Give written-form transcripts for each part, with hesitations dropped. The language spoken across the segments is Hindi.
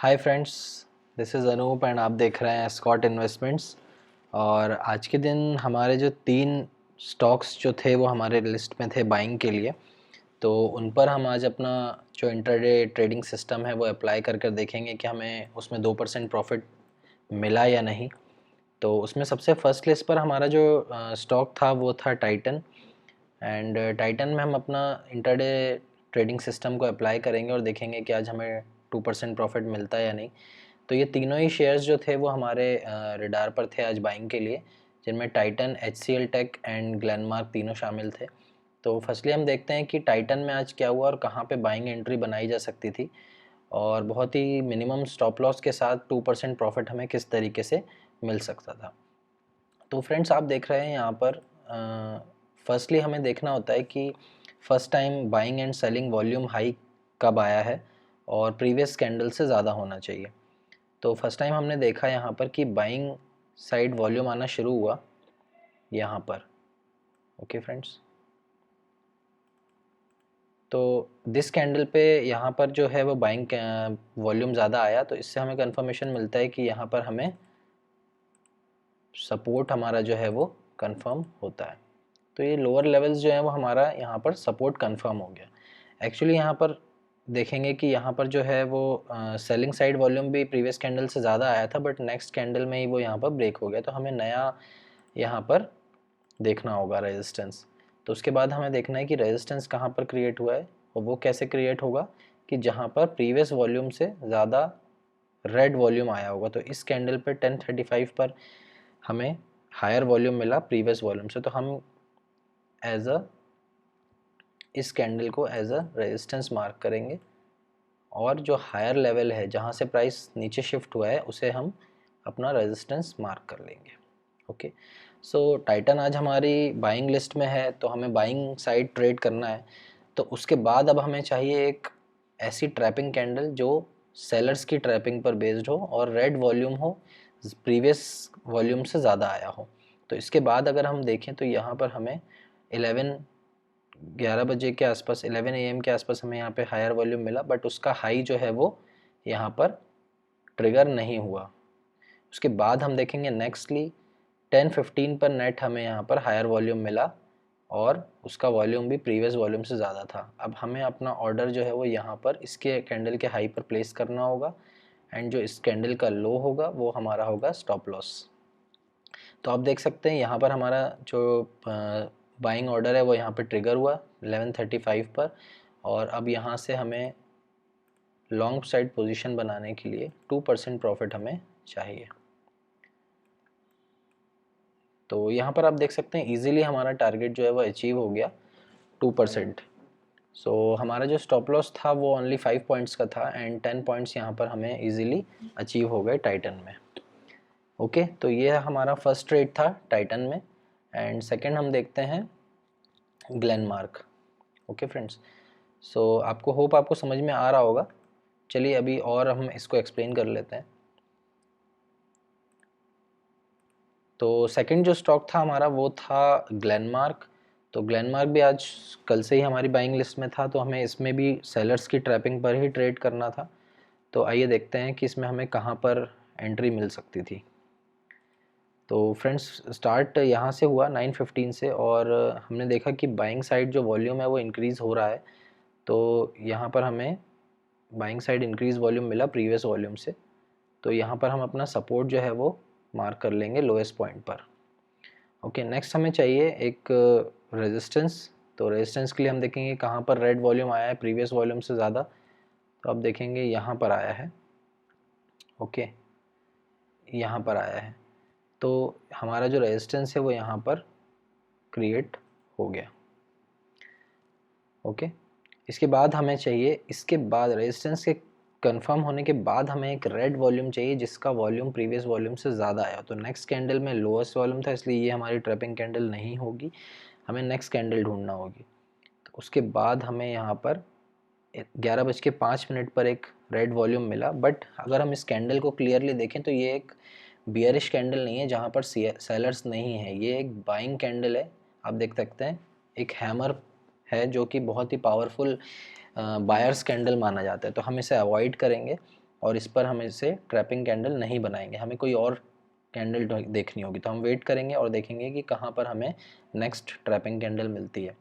Hi friends, this is Anoop and आप देख रहे हैं स्कॉट इन्वेस्टमेंट्स। और आज के दिन हमारे जो 3 स्टॉक्स जो थे वो हमारे लिस्ट में थे बाइंग के लिए, तो उन पर हम आज अपना जो इंट्राडे ट्रेडिंग सिस्टम है वो अप्लाई कर कर देखेंगे कि हमें उसमें 2% प्रॉफिट मिला या नहीं। तो उसमें सबसे फर्स्ट लिस्ट पर हमारा जो स्टॉक था वो था टाइटन। एंड टाइटन में हम अपना इंट्राडे ट्रेडिंग सिस्टम को अप्लाई करेंगे और देखेंगे कि आज हमें 2% प्रॉफिट मिलता है या नहीं। तो ये तीनों ही शेयर्स जो थे वो हमारे रिडार पर थे आज बाइंग के लिए, जिनमें Titan, HCL tech and Glenmark तीनों शामिल थे। तो फर्स्टली हम देखते हैं कि टाइटन में आज क्या हुआ और कहाँ पे बाइंग एंट्री बनाई जा सकती थी, और बहुत ही मिनिमम स्टॉप लॉस के साथ 2% प्रॉफिट हमें किस तरीके से मिल सकता था। तो फ्रेंड्स, आप देख रहे हैं यहाँ पर फर्स्टली हमें देखना होता है कि first time buying and selling volume high कब आया है और प्रीवियस कैंडल से ज़्यादा होना चाहिए। तो फर्स्ट टाइम हमने देखा यहाँ पर कि बाइंग साइड वॉल्यूम आना शुरू हुआ यहाँ पर। ओके फ्रेंड्स, तो दिस कैंडल पे यहाँ पर जो है वो बाइंग वॉल्यूम ज़्यादा आया, तो इससे हमें कंफर्मेशन मिलता है कि यहाँ पर हमें सपोर्ट हमारा जो है वो कंफर्म होता है। तो ये लोअर लेवल्स जो है वो हमारा यहाँ पर सपोर्ट कंफर्म हो गया। एक्चुअली यहाँ पर देखेंगे कि यहाँ पर जो है वो सेलिंग साइड वॉल्यूम भी प्रीवियस कैंडल से ज़्यादा आया था, बट नेक्स्ट कैंडल में ही वो यहाँ पर ब्रेक हो गया। तो हमें नया यहाँ पर देखना होगा रेजिस्टेंस। तो उसके बाद हमें देखना है कि रेजिस्टेंस कहाँ पर क्रिएट हुआ है, और वो कैसे क्रिएट होगा कि जहाँ पर प्रीवियस वॉल्यूम से ज़्यादा रेड वॉल्यूम आया होगा। तो इस कैंडल पर 1035 पर हमें हायर वॉल्यूम मिला प्रीवियस वॉल्यूम से, तो हम एज अ इस कैंडल को एज अ रेजिस्टेंस मार्क करेंगे, और जो हायर लेवल है जहाँ से प्राइस नीचे शिफ्ट हुआ है उसे हम अपना रेजिस्टेंस मार्क कर लेंगे। ओके, सो टाइटन आज हमारी बाइंग लिस्ट में है, तो हमें बाइंग साइड ट्रेड करना है। तो उसके बाद अब हमें चाहिए एक ऐसी ट्रैपिंग कैंडल जो सेलर्स की ट्रैपिंग पर बेस्ड हो और रेड वॉल्यूम हो, प्रीवियस वॉल्यूम से ज़्यादा आया हो। तो इसके बाद अगर हम देखें तो यहाँ पर हमें 11 बजे के आसपास, 11 AM के आसपास हमें यहाँ पे हायर वॉल्यूम मिला, बट उसका हाई जो है वो यहाँ पर ट्रिगर नहीं हुआ। उसके बाद हम देखेंगे नेक्स्टली 10:15 पर नेट हमें यहाँ पर हायर वॉल्यूम मिला, और उसका वॉल्यूम भी प्रीवियस वॉल्यूम से ज़्यादा था। अब हमें अपना ऑर्डर जो है वो यहाँ पर इसके कैंडल के हाई पर प्लेस करना होगा, एंड जो इस कैंडल का लो होगा वो हमारा होगा स्टॉप लॉस। तो आप देख सकते हैं यहाँ पर हमारा जो बाइंग ऑर्डर है वो यहाँ पर ट्रिगर हुआ 11:35 पर, और अब यहाँ से हमें लॉन्ग साइड पोजीशन बनाने के लिए 2% प्रॉफिट हमें चाहिए। तो यहाँ पर आप देख सकते हैं इजीली हमारा टारगेट जो है वो अचीव हो गया 2%। सो हमारा जो स्टॉप लॉस था वो ओनली 5 पॉइंट्स का था, एंड 10 पॉइंट्स यहाँ पर हमें इजीली अचीव हो गए टाइटन में। ओके, तो ये हमारा फर्स्ट ट्रेड था टाइटन में। एंड सेकंड हम देखते हैं ग्लेनमार्क। ओके फ्रेंड्स, सो आपको समझ में आ रहा होगा। चलिए अभी और हम इसको एक्सप्लेन कर लेते हैं। तो सेकंड जो स्टॉक था हमारा वो था ग्लेनमार्क। तो ग्लेनमार्क भी आज कल से ही हमारी बाइंग लिस्ट में था, तो हमें इसमें भी सेलर्स की ट्रैपिंग पर ही ट्रेड करना था। तो आइए देखते हैं कि इसमें हमें कहाँ पर एंट्री मिल सकती थी। तो फ्रेंड्स, स्टार्ट यहाँ से हुआ 9:15 से, और हमने देखा कि बाइंग साइड जो वॉल्यूम है वो इंक्रीज़ हो रहा है। तो यहाँ पर हमें बाइंग साइड इंक्रीज़ वॉल्यूम मिला प्रीवियस वॉल्यूम से। तो यहाँ पर हम अपना सपोर्ट जो है वो मार्क कर लेंगे लोएस्ट पॉइंट पर। ओके, नेक्स्ट हमें चाहिए एक रेजिस्टेंस। तो रेजिस्टेंस के लिए हम देखेंगे कहाँ पर रेड वॉल्यूम आया है प्रीवियस वॉल्यूम से ज़्यादा। तो अब देखेंगे यहाँ पर आया है। ओके, यहाँ पर आया है। तो हमारा जो रेजिस्टेंस है वो यहाँ पर क्रिएट हो गया। ओके, इसके बाद हमें चाहिए, इसके बाद रेजिस्टेंस के कंफर्म होने के बाद हमें एक रेड वॉल्यूम चाहिए जिसका वॉल्यूम प्रीवियस वॉल्यूम से ज़्यादा आया। तो नेक्स्ट कैंडल में लोएस्ट वॉल्यूम था, इसलिए ये हमारी ट्रैपिंग कैंडल नहीं होगी, हमें नेक्स्ट कैंडल ढूंढना होगी। तो उसके बाद हमें यहाँ पर 11:05 पर एक रेड वॉल्यूम मिला, बट अगर हम इस कैंडल को क्लियरली देखें तो ये एक बियरिश कैंडल नहीं है जहाँ पर सेलर्स नहीं है, ये एक बाइंग कैंडल है। आप देख सकते हैं एक हैमर है जो कि बहुत ही पावरफुल बायर्स कैंडल माना जाता है, तो हम इसे अवॉइड करेंगे और इस पर हम इसे ट्रैपिंग कैंडल नहीं बनाएंगे, हमें कोई और कैंडल देखनी होगी। तो हम वेट करेंगे और देखेंगे कि कहाँ पर हमें नेक्स्ट ट्रैपिंग कैंडल मिलती है।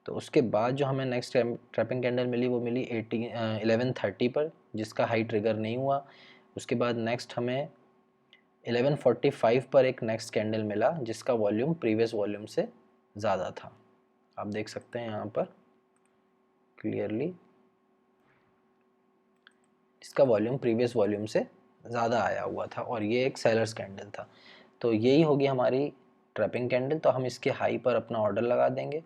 तो उसके बाद जो हमें नेक्स्ट ट्रैपिंग कैंडल मिली वो मिली 11:30 पर, जिसका हाई ट्रिगर नहीं हुआ। उसके बाद नेक्स्ट हमें 11:45 पर एक नेक्स्ट कैंडल मिला जिसका वॉल्यूम प्रीवियस वॉल्यूम से ज़्यादा था। आप देख सकते हैं यहाँ पर क्लियरली इसका वॉल्यूम प्रीवियस वॉल्यूम से ज़्यादा आया हुआ था और ये एक सेलर्स कैंडल था। तो यही होगी हमारी ट्रैपिंग कैंडल। तो हम इसके हाई पर अपना ऑर्डर लगा देंगे।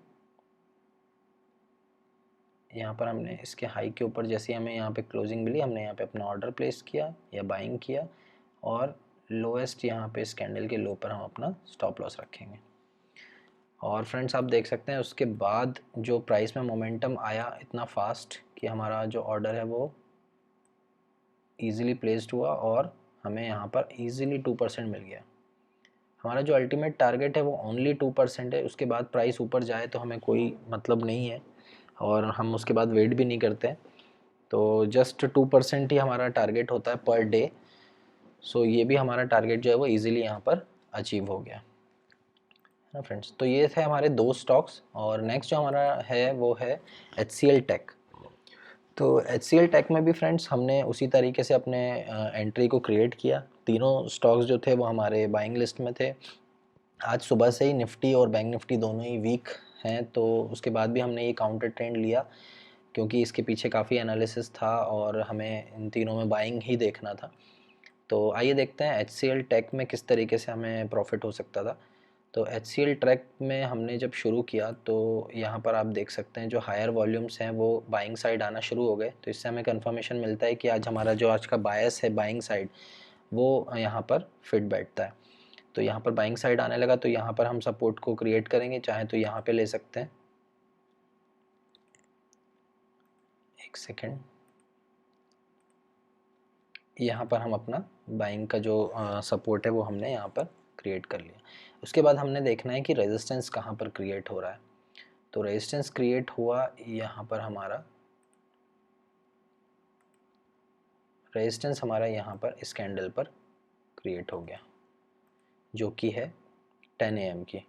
यहाँ पर हमने इसके हाई के ऊपर जैसे हमें यहाँ पे क्लोजिंग मिली, हमने यहाँ पे अपना ऑर्डर प्लेस किया या बाइंग किया, और लोएस्ट यहाँ पे इस कैंडल के लो पर हम अपना स्टॉप लॉस रखेंगे। और फ्रेंड्स आप देख सकते हैं उसके बाद जो प्राइस में मोमेंटम आया इतना फास्ट कि हमारा जो ऑर्डर है वो ईज़िली प्लेस्ड हुआ और हमें यहाँ पर ईज़िली 2% मिल गया। हमारा जो अल्टीमेट टारगेट है वो ओनली 2% है। उसके बाद प्राइस ऊपर जाए तो हमें कोई मतलब नहीं है और हम उसके बाद वेट भी नहीं करते। तो जस्ट 2% ही हमारा टारगेट होता है पर डे। सो ये भी हमारा टारगेट जो है वो ईज़िली यहाँ पर अचीव हो गया ना फ्रेंड्स। तो ये थे हमारे 2 स्टॉक्स। और नेक्स्ट जो हमारा है वो है HCL टेक। तो HCL टेक में भी फ्रेंड्स हमने उसी तरीके से अपने एंट्री को क्रिएट किया। तीनों स्टॉक्स जो थे वो हमारे बाइंग लिस्ट में थे। आज सुबह से ही निफ्टी और बैंक निफ्टी दोनों ही वीक हैं, तो उसके बाद भी हमने ये काउंटर ट्रेंड लिया क्योंकि इसके पीछे काफ़ी एनालिसिस था और हमें इन तीनों में बाइंग ही देखना था। तो आइए देखते हैं HCL टेक में किस तरीके से हमें प्रॉफिट हो सकता था। तो HCL टेक में हमने जब शुरू किया तो यहाँ पर आप देख सकते हैं जो हायर वॉल्यूम्स हैं वो बाइंग साइड आना शुरू हो गए। तो इससे हमें कंफर्मेशन मिलता है कि आज हमारा जो आज का बायस है बाइंग साइड वो यहाँ पर फिट बैठता है। तो यहाँ पर बाइंग साइड आने लगा तो यहाँ पर हम सपोर्ट को क्रिएट करेंगे, चाहे तो यहाँ पे ले सकते हैं। एक सेकेंड, यहाँ पर हम अपना बाइंग का जो सपोर्ट है वो हमने यहाँ पर क्रिएट कर लिया। उसके बाद हमने देखना है कि रेजिस्टेंस कहाँ पर क्रिएट हो रहा है। तो रेजिस्टेंस क्रिएट हुआ यहाँ पर हमारा, रेजिस्टेंस हमारा यहाँ पर इस कैंडल पर क्रिएट हो गया जो कि है 10 AM की।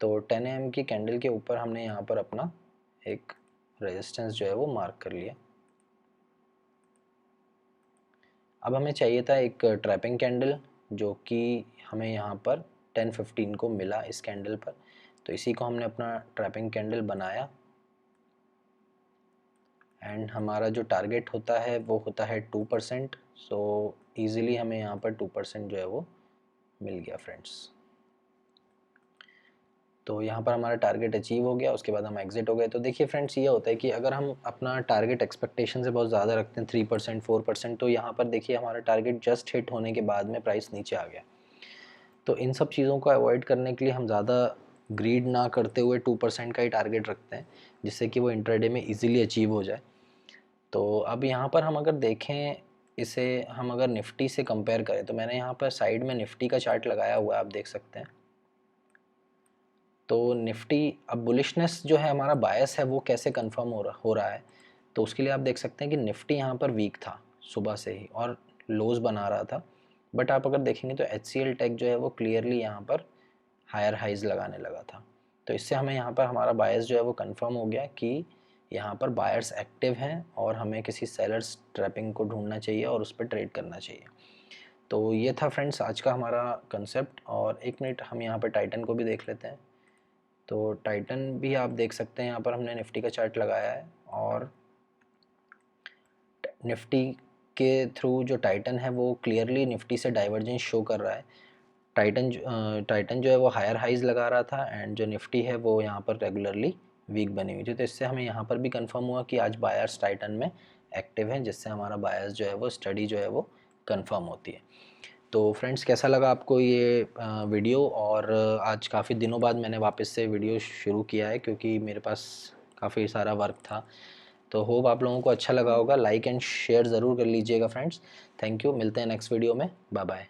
तो 10 AM की कैंडल के ऊपर हमने यहाँ पर अपना एक रेजिस्टेंस जो है वो मार्क कर लिया। अब हमें चाहिए था एक ट्रैपिंग कैंडल जो कि हमें यहाँ पर 10:15 को मिला इस कैंडल पर। तो इसी को हमने अपना ट्रैपिंग कैंडल बनाया एंड हमारा जो टारगेट होता है वो होता है 2%। सो ईज़िली हमें यहाँ पर 2% जो है वो मिल गया फ्रेंड्स। तो यहाँ पर हमारा टारगेट अचीव हो गया, उसके बाद हम एग्जिट हो गए। तो देखिए फ्रेंड्स ये होता है कि अगर हम अपना टारगेट एक्सपेक्टेशन से बहुत ज़्यादा रखते हैं 3% 4%, तो यहाँ पर देखिए हमारा टारगेट जस्ट हिट होने के बाद में प्राइस नीचे आ गया। तो इन सब चीज़ों को अवॉइड करने के लिए हम ज़्यादा ग्रीड ना करते हुए 2% का ही टारगेट रखते हैं जिससे कि वो इंट्राडे में ईजिली अचीव हो जाए। तो अब यहाँ पर हम अगर देखें इसे, हम अगर निफ्टी से कंपेयर करें तो मैंने यहाँ पर साइड में निफ्टी का चार्ट लगाया हुआ है, आप देख सकते हैं। तो निफ्टी अब बुलिशनेस जो है हमारा बायस है वो कैसे कंफर्म हो रहा है, तो उसके लिए आप देख सकते हैं कि निफ्टी यहाँ पर वीक था सुबह से ही और लोज बना रहा था। बट आप अगर देखेंगे तो HCL टेक जो है वो क्लियरली यहाँ पर हायर हाइज लगाने लगा था। तो इससे हमें यहाँ पर हमारा बायस जो है वो कंफर्म हो गया कि यहाँ पर बायर्स एक्टिव हैं और हमें किसी सेलर्स ट्रैपिंग को ढूंढना चाहिए और उस पर ट्रेड करना चाहिए। तो ये था फ्रेंड्स आज का हमारा कंसेप्ट। और एक मिनट हम यहाँ पर टाइटन को भी देख लेते हैं। तो टाइटन भी आप देख सकते हैं यहाँ पर हमने निफ्टी का चार्ट लगाया है और निफ्टी के थ्रू जो टाइटन है वो क्लियरली निफ्टी से डाइवर्जेंस शो कर रहा है। टाइटन जो है वो हायर हाइज लगा रहा था एंड जो निफ्टी है वो यहाँ पर रेगुलरली वीक बनी हुई थी। तो इससे हमें यहाँ पर भी कंफर्म हुआ कि आज बायर्स टाइटन में एक्टिव हैं, जिससे हमारा बायर्स जो है वो स्टडी जो है वो कंफर्म होती है। तो फ्रेंड्स कैसा लगा आपको ये वीडियो। और आज काफ़ी दिनों बाद मैंने वापस से वीडियो शुरू किया है क्योंकि मेरे पास काफ़ी सारा वर्क था। तो होप आप लोगों को अच्छा लगा होगा। लाइक एंड शेयर ज़रूर कर लीजिएगा फ्रेंड्स। थैंक यू, मिलते हैं नेक्स्ट वीडियो में। Bye bye.